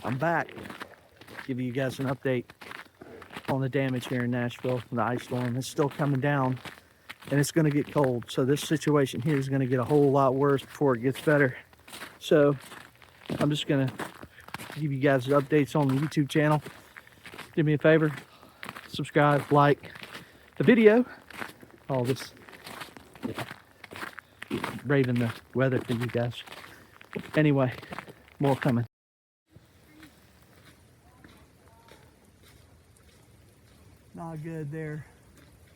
I'm back, giving you guys an update on the damage here in Nashville. The ice storm is still coming down, and it's going to get cold. So this situation here is going to get a whole lot worse before it gets better. So I'm just going to give you guys updates on the YouTube channel. Do me a favor, subscribe, like the video. All this braving the weather for you guys. Anyway, more coming. Not good there.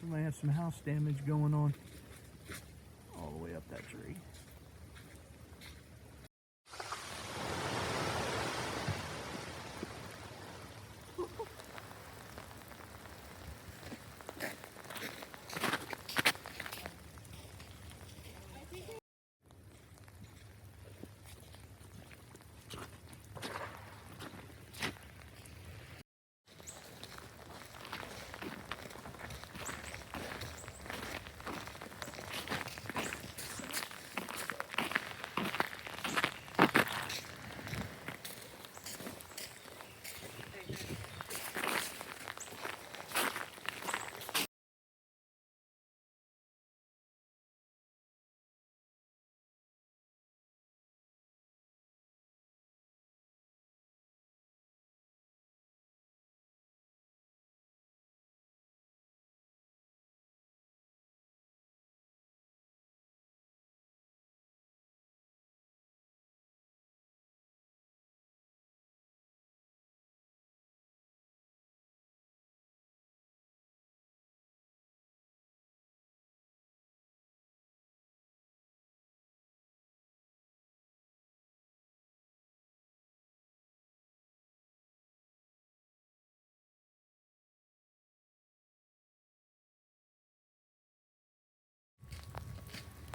We might have some house damage going on all the way up that tree.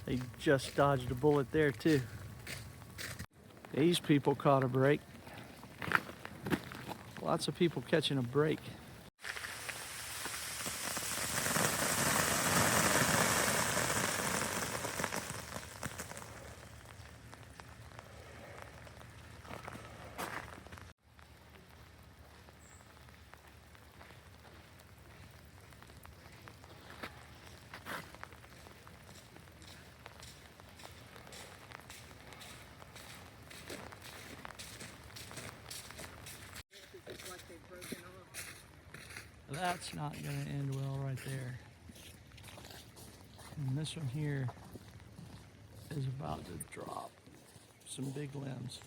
They just dodged a bullet there too. These people caught a break. Lots of people catching a break. That's not going to end well right there. And this one here is about to drop some big limbs.